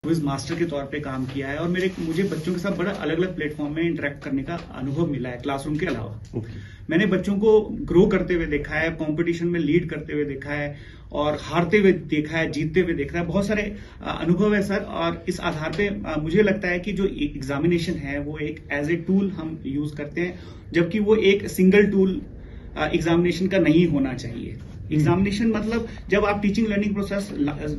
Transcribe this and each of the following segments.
Quiz master के तौर पे काम किया है और मुझे बच्चों के साथ बड़ा अलग अलग प्लेटफॉर्म में इंटरेक्ट करने का अनुभव मिला है क्लासरूम के अलावा। मैंने बच्चों को ग्रो करते हुए देखा है, कंपटीशन में लीड करते हुए देखा है और हारते हुए देखा है, जीतते हुए देखा है। बहुत सारे अनुभव है सर, और इस आधार पे मुझे लगता है कि जो एग्जामिनेशन है वो एक एज ए टूल हम यूज करते हैं, जबकि वो एक सिंगल टूल एग्जामिनेशन का नहीं होना चाहिए। एग्जामिनेशन मतलब जब आप टीचिंग लर्निंग प्रोसेस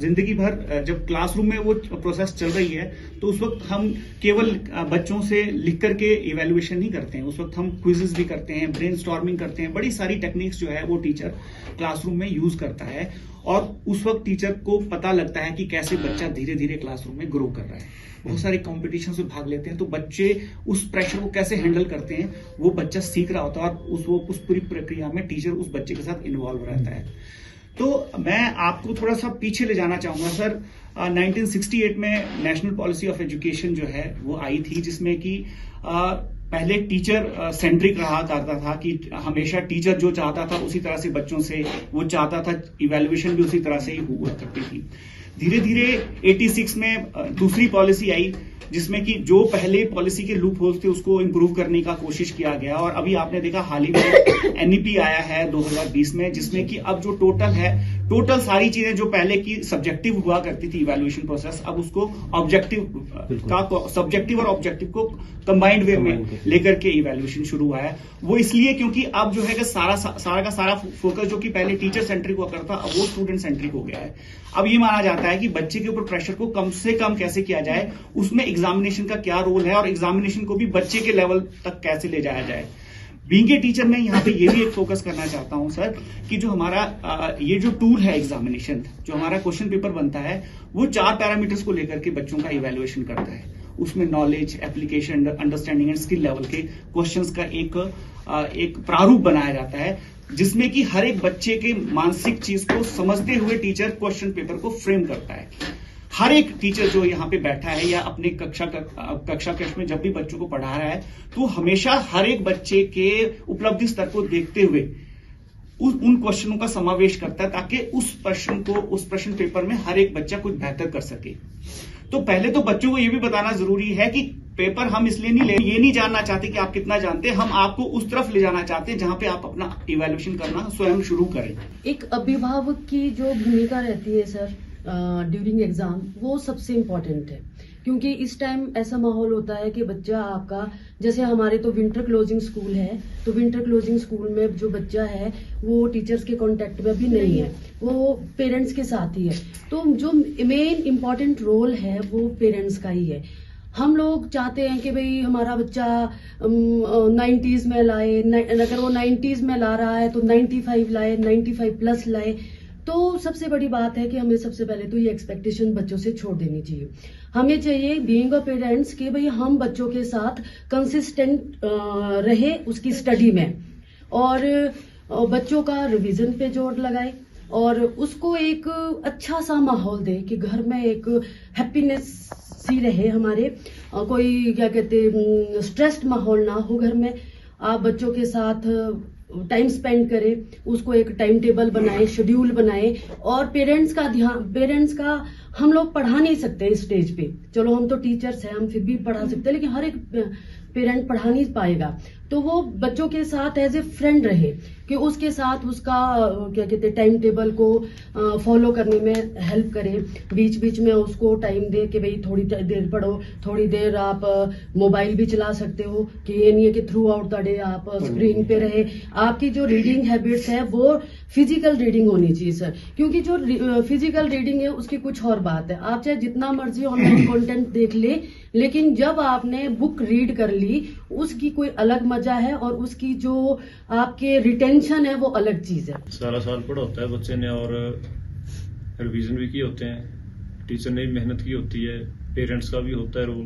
जिंदगी भर जब क्लासरूम में वो प्रोसेस चल रही है तो उस वक्त हम केवल बच्चों से लिख करके इवेल्युएशन नहीं करते हैं, उस वक्त हम क्विजेस भी करते हैं, ब्रेनस्टॉर्मिंग करते हैं। बड़ी सारी टेक्निक्स जो है वो टीचर क्लासरूम में यूज करता है और उस वक्त टीचर को पता लगता है कि कैसे बच्चा धीरे धीरे क्लासरूम में ग्रो कर रहा है। बहुत सारे कॉम्पिटिशन में भाग लेते हैं तो बच्चे उस प्रेशर को कैसे हैंडल करते हैं वो बच्चा सीख रहा होता है और उस पूरी प्रक्रिया में टीचर उस बच्चे के साथ इन्वॉल्व रहता है। तो मैं आपको थोड़ा सा पीछे ले जाना चाहूंगा सर। 1968 में नेशनल पॉलिसी ऑफ एजुकेशन जो है वो आई थी, जिसमें कि पहले टीचर सेंट्रिक रहा करता था कि हमेशा टीचर जो चाहता था उसी तरह से बच्चों से वो चाहता था, इवैल्यूएशन भी उसी तरह से ही हुआ करती थी। धीरे धीरे 86 में दूसरी पॉलिसी आई जिसमें कि जो पहले पॉलिसी के लूप होल्स थे उसको इंप्रूव करने का कोशिश किया गया और अभी आपने देखा हाल ही में एनईपी आया है 2020 में, जिसमें कि अब जो टोटल सारी चीजें जो पहले की सब्जेक्टिव हुआ करती थी इवैल्यूएशन प्रोसेस, अब उसको सब्जेक्टिव और ऑब्जेक्टिव को कंबाइंड वे में लेकर के इवैल्यूएशन शुरू हुआ है। वो इसलिए क्योंकि अब जो है कि सारा का सारा फोकस जो कि पहले टीचर सेंट्रिक हुआ करता अब वो स्टूडेंट सेंट्रिक हो गया है। अब ये माना जाता है कि बच्चे के ऊपर प्रेशर को कम से कम कैसे किया जाए, उसमें एग्जामिनेशन का क्या रोल है और एग्जामिनेशन को भी बच्चे के लेवल तक कैसे ले जाया जाए। बीइंग ए टीचर मैं यहाँ पे ये भी एक फोकस करना चाहता हूँ सर कि जो हमारा ये जो टूल है एग्जामिनेशन, जो हमारा क्वेश्चन पेपर बनता है वो 4 पैरामीटर्स को लेकर के बच्चों का इवैल्यूएशन करता है। उसमें knowledge, application, understanding and skill level के क्वेश्चंस का एक प्रारूप बनाया जाता है, जिसमें कि हर एक बच्चे के मानसिक चीज को समझते हुए टीचर क्वेश्चन पेपर को फ्रेम करता है। हर एक टीचर जो यहाँ पे बैठा है या अपने कक्षा कक्ष में जब भी बच्चों को पढ़ा रहा है तो हमेशा हर एक बच्चे के उपलब्धि स्तर को देखते हुए उन क्वेश्चनों का समावेश करता है ताकि उस प्रश्न पेपर में हर एक बच्चा कुछ बेहतर कर सके। तो पहले तो बच्चों को ये भी बताना जरूरी है कि पेपर हम इसलिए ये नहीं जानना चाहते कि आप कितना जानते हैं, हम आपको उस तरफ ले जाना चाहते हैं जहां पे आप अपना इवैल्यूएशन करना स्वयं शुरू करें। एक अभिभावक की जो भूमिका रहती है सर ड्यूरिंग एग्जाम, वो सबसे इम्पोर्टेंट है, क्योंकि इस टाइम ऐसा माहौल होता है कि बच्चा आपका, जैसे हमारे तो विंटर क्लोजिंग स्कूल है, तो विंटर क्लोजिंग स्कूल में जो बच्चा है वो टीचर्स के कांटेक्ट में भी नहीं है, वो पेरेंट्स के साथ ही है। तो जो मेन इम्पोर्टेंट रोल है वो पेरेंट्स का ही है। हम लोग चाहते हैं कि भाई हमारा बच्चा 90s में लाए, अगर वो 90s में ला रहा है तो 95 लाए, 95 प्लस लाए। तो सबसे बड़ी बात है कि हमें सबसे पहले तो ये एक्सपेक्टेशन बच्चों से छोड़ देनी चाहिए। हमें चाहिए बीइंग अ पेरेंट्स कि भाई हम बच्चों के साथ कंसिस्टेंट रहे उसकी स्टडी में और बच्चों का रिवीजन पे जोर लगाए और उसको एक अच्छा सा माहौल दे कि घर में एक हैप्पीनेस सी रहे हमारे, कोई क्या कहते स्ट्रेस्ड माहौल ना हो घर में। आप बच्चों के साथ टाइम स्पेंड करें, उसको एक टाइम टेबल बनाए, शेड्यूल बनाए और पेरेंट्स का हम लोग पढ़ा नहीं सकते इस स्टेज पे। चलो हम तो टीचर्स हैं, हम फिर भी पढ़ा सकते हैं, लेकिन हर एक पेरेंट पढ़ा नहीं पाएगा। तो वो बच्चों के साथ एज ए फ्रेंड रहे कि उसके साथ उसका क्या कहते हैं टाइम टेबल को फॉलो करने में हेल्प करे। बीच बीच में उसको टाइम दे कि भाई थोड़ी देर पढ़ो, थोड़ी देर आप मोबाइल भी चला सकते हो, कि ये नहीं है कि थ्रू आउट द डे आप स्क्रीन पे रहे। आपकी जो रीडिंग हैबिट्स है वो फिजिकल रीडिंग होनी चाहिए सर, क्योंकि जो फिजिकल रीडिंग है उसकी कुछ और बात है। आप चाहे जितना मर्जी ऑनलाइन कंटेंट देख ले, लेकिन जब आपने बुक रीड कर ली उसकी कोई अलग मजा है और उसकी जो आपके रिटेंशन है वो अलग चीज है। सारा साल पढ़ा होता है बच्चे ने और रिवीजन भी किए होते हैं, टीचर ने भी मेहनत की होती है, पेरेंट्स का भी होता है रोल।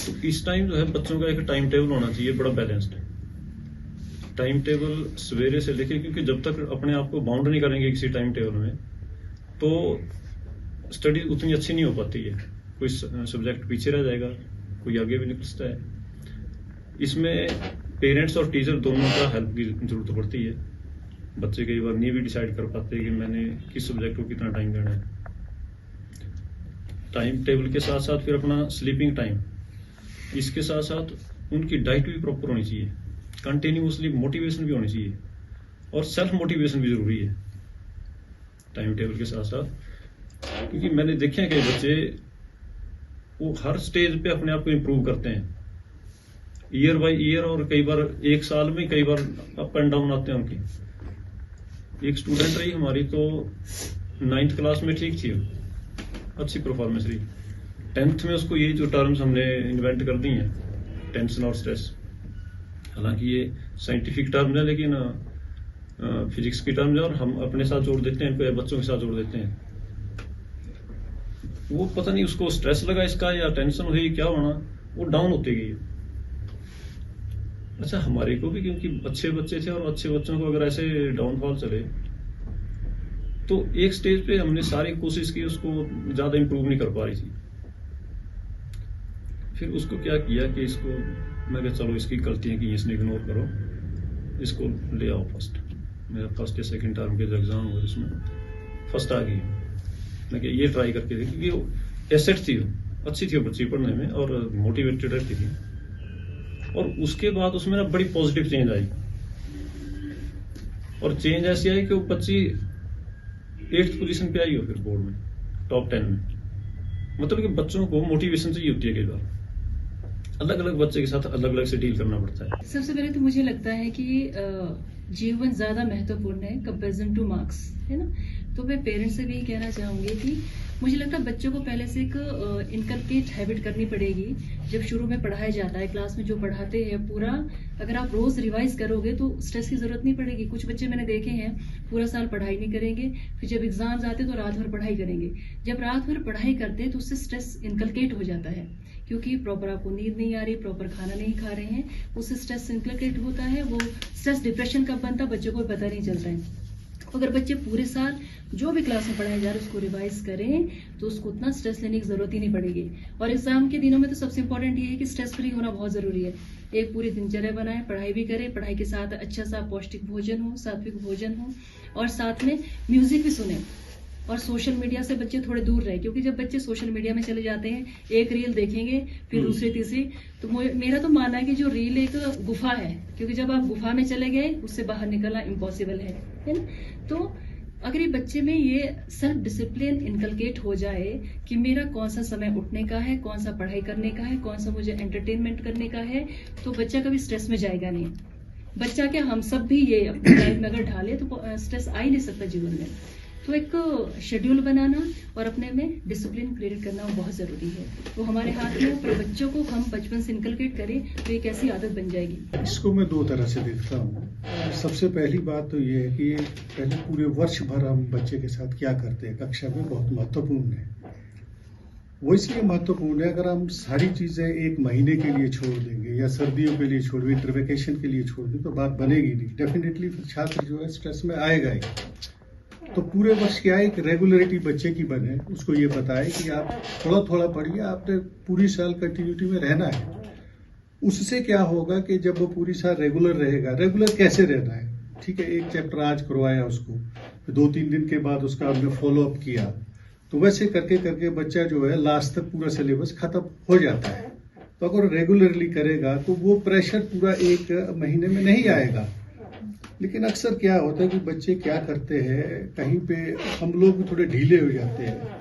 तो इस टाइम जो है बच्चों का एक टाइम टेबल होना चाहिए, बड़ा बैलेंस्ड टाइम टेबल सवेरे से लेके, क्योंकि जब तक अपने आप को बाउंड नहीं करेंगे किसी टाइम टेबल में तो स्टडी उतनी अच्छी नहीं हो पाती है। कोई सब्जेक्ट पीछे रह जाएगा, कोई आगे भी निकलता है। इसमें पेरेंट्स और टीचर दोनों का हेल्प की जरूरत पड़ती है। बच्चे कई बार नहीं भी डिसाइड कर पाते कि मैंने किस सब्जेक्ट को कितना टाइम देना है। टाइम टेबल के साथ साथ फिर अपना स्लीपिंग टाइम, इसके साथ साथ उनकी डाइट भी प्रॉपर होनी चाहिए, कंटिन्यूसली मोटिवेशन भी होनी चाहिए और सेल्फ मोटिवेशन भी जरूरी है टाइम टेबल के साथ साथ। क्योंकि मैंने देखे हैं कई बच्चे वो हर स्टेज पे अपने आप को इम्प्रूव करते हैं ईयर बाय ईयर, और कई बार एक साल में कई बार अप एंड डाउन आते हैं उनकी। एक स्टूडेंट रही हमारी तो 9th क्लास में ठीक थी, अच्छी परफॉर्मेंस रही। 10th में उसको ये जो टर्म्स हमने इन्वेंट कर दी हैं, टेंशन और स्ट्रेस, हालांकि ये साइंटिफिक टर्म है लेकिन फिजिक्स की टर्म है और हम अपने साथ जोड़ देते हैं, बच्चों के साथ जोड़ देते हैं। वो पता नहीं उसको स्ट्रेस लगा इसका या टेंशन हुई क्या होना, वो डाउन होती गई। अच्छा, हमारे को भी क्योंकि अच्छे बच्चे थे और अच्छे बच्चों को अगर ऐसे डाउनफॉल चले तो एक स्टेज पे हमने सारी कोशिश की, उसको ज्यादा इंप्रूव नहीं कर पा रही थी। फिर उसको क्या किया कि इसको मैं कहा चलो इसकी गलतियां की इसने इग्नोर करो, इसको ले आओ फर्स्ट। मेरा फर्स्ट या सेकंड टर्म के जो एग्जाम हुआ उसमें फर्स्ट आ गई। मैं कहा ये ट्राई करके देखी, क्योंकि वो एसेट थी, अच्छी थी वो बच्ची पढ़ने में और मोटिवेटेड रहती थी। और उसके बाद उसमें ना बड़ी पॉजिटिव चेंज आई, और चेंज ऐसी आई कि वो बच्ची 8th पोजीशन पे आई हो फिर बोर्ड में, टॉप 10 में। मतलब कि बच्चों को मोटिवेशन चाहिए होती है, कई बार अलग अलग बच्चे के साथ अलग अलग से डील करना पड़ता है। सबसे पहले तो मुझे लगता है कि जीवन ज्यादा महत्वपूर्ण है कंपेरिजन टू मार्क्स, है ना। तो मैं पेरेंट्स से भी कहना चाहूंगी कि मुझे लगता है बच्चों को पहले से एक इनकलकेट हैबिट करनी पड़ेगी। जब शुरू में पढ़ाया जाता है, क्लास में जो पढ़ाते हैं पूरा अगर आप रोज रिवाइज करोगे तो स्ट्रेस की जरूरत नहीं पड़ेगी। कुछ बच्चे मैंने देखे हैं पूरा साल पढ़ाई नहीं करेंगे, फिर जब एग्जाम्स आते तो रात भर पढ़ाई करेंगे। जब रात भर पढ़ाई करते हैं तो उससे स्ट्रेस इनकलकेट हो जाता है, क्योंकि प्रॉपर आपको नींद नहीं आ रही, प्रॉपर खाना नहीं खा रहे हैं, उससे स्ट्रेस इनकलकेट होता है। वो स्ट्रेस डिप्रेशन कब बनता है बच्चों को पता नहीं चलता है। अगर बच्चे पूरे साल जो भी क्लास में पढ़ाया जा रहा है उसको रिवाइज करें तो उसको उतना स्ट्रेस लेने की जरूरत ही नहीं पड़ेगी। और एग्जाम के दिनों में तो सबसे इंपॉर्टेंट ये है कि स्ट्रेस फ्री होना बहुत जरूरी है। एक पूरी दिनचर्या बनाए, पढ़ाई भी करें, पढ़ाई के साथ अच्छा सा पौष्टिक भोजन हो, सात्विक भोजन हो, और साथ में म्यूजिक भी सुने। और सोशल मीडिया से बच्चे थोड़े दूर रहे, क्योंकि जब बच्चे सोशल मीडिया में चले जाते हैं, एक रील देखेंगे फिर दूसरी तीसरी, तो मेरा तो मानना है कि जो रील एक गुफा है, क्योंकि जब आप गुफा में चले गए उससे बाहर निकलना इम्पॉसिबल है ना। तो अगर ये बच्चे में ये सेल्फ डिसिप्लिन इनकलकेट हो जाए कि मेरा कौन सा समय उठने का है, कौन सा पढ़ाई करने का है, कौन सा मुझे एंटरटेनमेंट करने का है, तो बच्चा कभी स्ट्रेस में जाएगा नहीं। बच्चा क्या, हम सब भी ये अपनी लाइफ में अगर ढाले तो स्ट्रेस आ ही नहीं सकता जीवन में। तो एक शेड्यूल बनाना और अपने में डिसिप्लिन क्रिएट करना बहुत जरूरी है। वो हमारे हाथ में, पर बच्चों को हम बचपन से इनकलकेट करें तो एक ऐसी आदत बन जाएगी। इसको मैं 2 तरह से देखता हूँ। सबसे पहली बात तो ये है कि पहले पूरे वर्ष भर हम बच्चे के साथ क्या करते हैं कक्षा में, बहुत महत्वपूर्ण है। वो इसलिए महत्वपूर्ण है, अगर हम सारी चीजें 1 महीने के लिए छोड़ देंगे या सर्दियों के लिए छोड़, विंटर वेकेशन के लिए छोड़ दें तो बात बनेगी नहीं। डेफिनेटली फिर छात्र जो है स्ट्रेस में आएगा ही। तो पूरे वर्ष क्या है, एक रेगुलरिटी बच्चे की बने, उसको ये बताए कि आप थोड़ा थोड़ा पढ़िए, आपने पूरी साल कंटिन्यूटी में रहना है। उससे क्या होगा कि जब वो पूरी साल रेगुलर रहेगा, रेगुलर कैसे रहना है, ठीक है, एक चैप्टर आज करवाया उसको, फिर 2-3 दिन के बाद उसका हमने फॉलो अप किया, तो वैसे करके करके बच्चा जो है लास्ट तक पूरा सिलेबस खत्म हो जाता है। तो अगर रेगुलरली करेगा तो वो प्रेशर पूरा 1 महीने में नहीं आएगा। लेकिन अक्सर क्या होता है कि बच्चे क्या करते हैं, कहीं पे हम लोग भी थोड़े ढीले हो जाते हैं,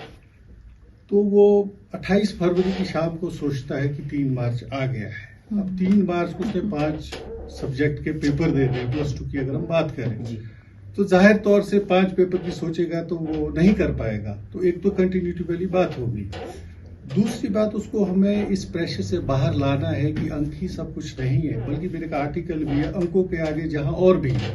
तो वो 28 फरवरी की शाम को सोचता है कि 3 मार्च आ गया है। अब 3 मार्च को उसने 5 सब्जेक्ट के पेपर दे रहे हैं, +2 की अगर हम बात करें, तो जाहिर तौर से 5 पेपर की सोचेगा तो वो नहीं कर पाएगा। तो एक तो कंटिन्यूटी वाली बात होगी। दूसरी बात, उसको हमें इस प्रेशर से बाहर लाना है कि अंक ही सब कुछ नहीं है, बल्कि मेरे का आर्टिकल भी है, अंकों के आगे जहां और भी है।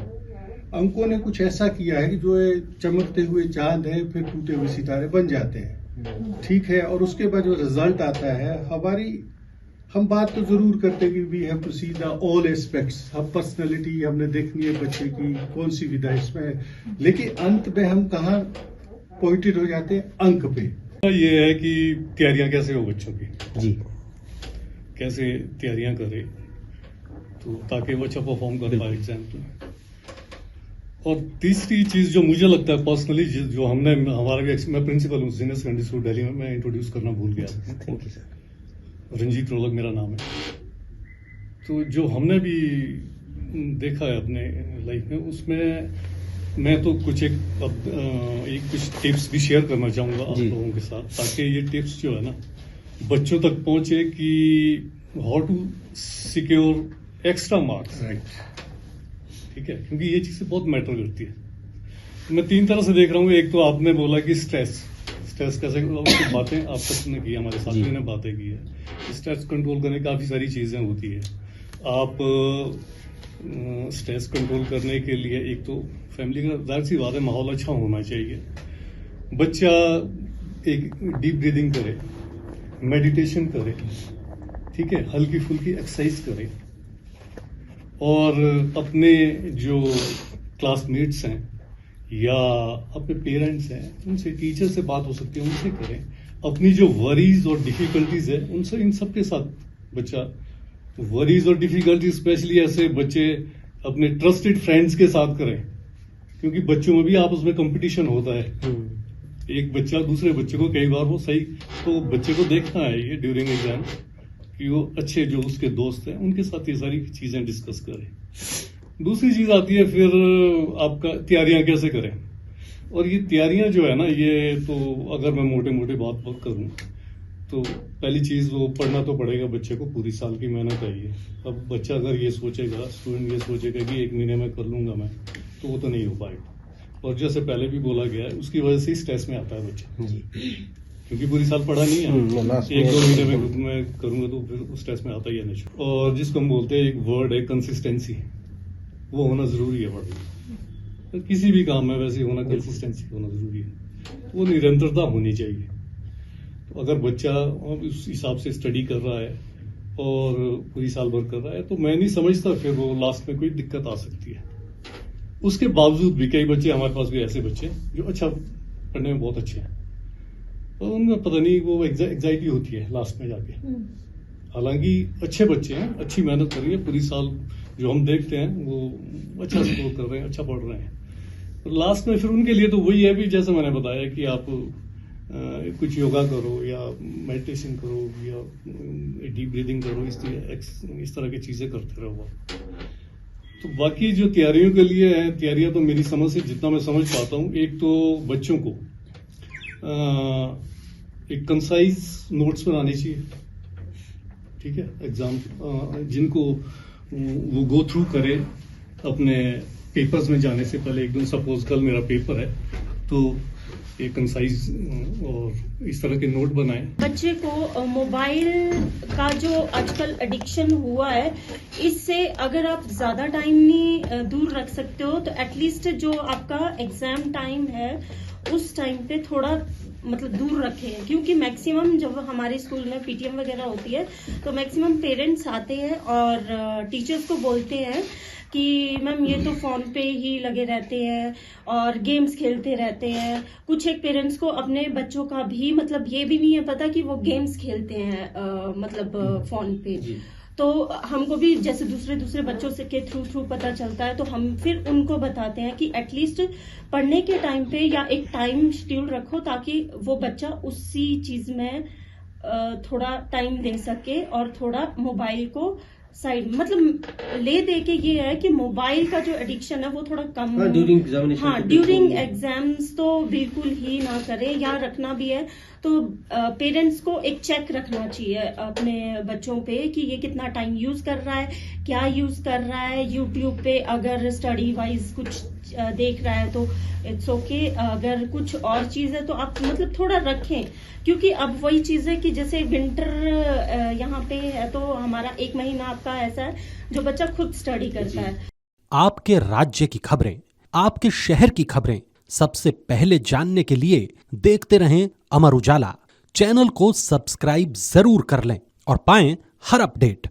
अंकों ने कुछ ऐसा किया है कि जो चमकते हुए चांद है फिर टूटे हुए सितारे बन जाते हैं, ठीक है। और उसके बाद जो रिजल्ट आता है, हम बात तो जरूर करते हैं कि we have to see the all aspects. हम पर्सनैलिटी हमने देखनी है बच्चे की, कौन सी विधा इसमें है, लेकिन अंत में हम कहाँ पॉइंटेड हो जाते हैं, अंक पे। ये है कि तैयारियां कैसे हो बच्चों की, जी, कैसे तैयारियां करे तो ताकि वो अच्छा परफॉर्म कर पाए एग्जाम में। और तीसरी चीज जो मुझे लगता है पर्सनली, जो हमने, हमारा भी, मैं प्रिंसिपल हूँ सीनियर सेकेंडरी स्कूल दिल्ली में, मैं इंट्रोड्यूस करना भूल गया। Thank you sir. Ranjeet Rolak मेरा नाम है। तो जो हमने भी देखा है अपने लाइफ में, उसमें मैं तो कुछ एक कुछ टिप्स भी शेयर करना चाहूँगा आप जी। लोगों के साथ, ताकि ये टिप्स जो है ना बच्चों तक पहुँचे कि how to secure extra marks. ठीक है, क्योंकि ये चीज़ें बहुत मैटर करती है। मैं 3 तरह से देख रहा हूँ। एक तो आपने बोला कि स्ट्रेस कैसे, बातें आप सबने की, हमारे साथियों ने बातें की है। स्ट्रेस कंट्रोल करने काफ़ी सारी चीज़ें होती है। आप स्ट्रेस कंट्रोल करने के लिए एक तो फैमिली का, जाहिर सी बात है, माहौल अच्छा होना चाहिए। बच्चा एक डीप ब्रीदिंग करे, मेडिटेशन करे, ठीक है, हल्की फुल्की एक्सरसाइज करे, और अपने जो क्लासमेट्स हैं या अपने पेरेंट्स हैं, उनसे, टीचर से बात हो सकती है, उनसे करें। अपनी जो वरीज और डिफिकल्टीज है उनसे, इन सब के साथ बच्चा, वरीज और डिफिकल्टीज स्पेशली ऐसे बच्चे अपने ट्रस्टेड फ्रेंड्स के साथ करें, क्योंकि बच्चों में भी आपस में कंपटीशन होता है। एक बच्चा दूसरे बच्चे को, कई बार वो सही, तो बच्चे को देखना है ये ड्यूरिंग एग्जाम कि वो अच्छे जो उसके दोस्त हैं उनके साथ ये सारी चीजें डिस्कस करें। दूसरी चीज आती है फिर आपका तैयारियां कैसे करें। और ये तैयारियां जो है ना, ये तो अगर मैं मोटे मोटे बात करूं तो पहली चीज, वो पढ़ना तो पड़ेगा बच्चे को, पूरी साल की मेहनत है ये। अब बच्चा अगर ये सोचेगा, स्टूडेंट ये सोचेगा कि 1 महीने में कर लूंगा मैं, तो वो तो नहीं हो पाएगा। और जैसे पहले भी बोला गया है, उसकी वजह से ही स्ट्रेस में आता है बच्चा, क्योंकि पूरी साल पढ़ा नहीं है। 1-2 महीने में मैं करूंगा तो फिर स्ट्रेस में आता ही है नहीं। और जिसको हम बोलते हैं, एक वर्ड है कंसिस्टेंसी, वो होना जरूरी है पढ़ने, किसी भी काम में वैसे होना, कंसिस्टेंसी होना जरूरी है। वो निरंतरता होनी चाहिए। तो अगर बच्चा उस हिसाब से स्टडी कर रहा है और पूरी साल भर कर रहा है, तो मैं नहीं समझता फिर वो लास्ट में कोई दिक्कत आ सकती है। उसके बावजूद भी कई बच्चे, हमारे पास भी ऐसे बच्चे जो अच्छा पढ़ने में बहुत अच्छे हैं, तो उनमें पता नहीं वो एग्जाइटी होती है लास्ट में जाके। हालांकि अच्छे बच्चे हैं, अच्छी मेहनत कर रही है, पूरी साल जो हम देखते हैं वो अच्छा स्कोर कर रहे हैं, अच्छा पढ़ रहे हैं। तो लास्ट में फिर उनके लिए तो वही है भी, जैसे मैंने बताया कि आप कुछ योगा करो या मेडिटेशन करो या डीप ब्रीदिंग करो, इस तरह की चीजें करते रहो। तो बाकी जो तैयारियों के लिए है, तैयारियां तो मेरी समझ से, जितना मैं समझ पाता हूँ, एक तो बच्चों को एक कंसाइज नोट्स बनाने चाहिए, ठीक है, एग्जाम जिनको वो गो थ्रू करे अपने पेपर्स में जाने से पहले। एकदम सपोज कल मेरा पेपर है, तो एक कंसाइज और इस तरह के नोट बनाएं। बच्चे को मोबाइल का जो आजकल एडिक्शन हुआ है, इससे अगर आप ज्यादा टाइम नहीं दूर रख सकते हो, तो एटलीस्ट जो आपका एग्जाम टाइम है उस टाइम पे थोड़ा मतलब दूर रखें। क्योंकि मैक्सिमम जब हमारे स्कूल में पीटीएम वगैरह होती है, तो मैक्सिमम पेरेंट्स आते हैं और टीचर्स को बोलते हैं कि मैम ये तो फोन पे ही लगे रहते हैं और गेम्स खेलते रहते हैं। कुछ एक पेरेंट्स को अपने बच्चों का भी मतलब ये भी नहीं है पता कि वो गेम्स खेलते हैं मतलब फोन पे। तो हमको भी जैसे दूसरे बच्चों से के थ्रू पता चलता है, तो हम फिर उनको बताते हैं कि एटलीस्ट पढ़ने के टाइम पे या एक टाइम शेड्यूल रखो, ताकि वो बच्चा उसी चीज में थोड़ा टाइम दे सके और थोड़ा मोबाइल को साइड मतलब ले दे के। ये है कि मोबाइल का जो एडिक्शन है वो थोड़ा कम हो। ड्यूरिंग एग्जामिनेशन, हाँ, ड्यूरिंग एग्जाम्स तो बिल्कुल ही ना करें। या रखना भी है तो पेरेंट्स को एक चेक रखना चाहिए अपने बच्चों पे कि ये कितना टाइम यूज कर रहा है, क्या यूज कर रहा है। यूट्यूब पे अगर स्टडी वाइज कुछ देख रहा है तो इट्स ओके, अगर कुछ और चीज है तो आप मतलब थोड़ा रखें। क्योंकि अब वही चीज है कि जैसे विंटर यहाँ पे है, तो हमारा 1 महीना आपका ऐसा है जो बच्चा खुद स्टडी करता है। आपके राज्य की खबरें, आपके शहर की खबरें सबसे पहले जानने के लिए देखते रहें अमर उजाला। चैनल को सब्सक्राइब जरूर कर लें और पाएं हर अपडेट।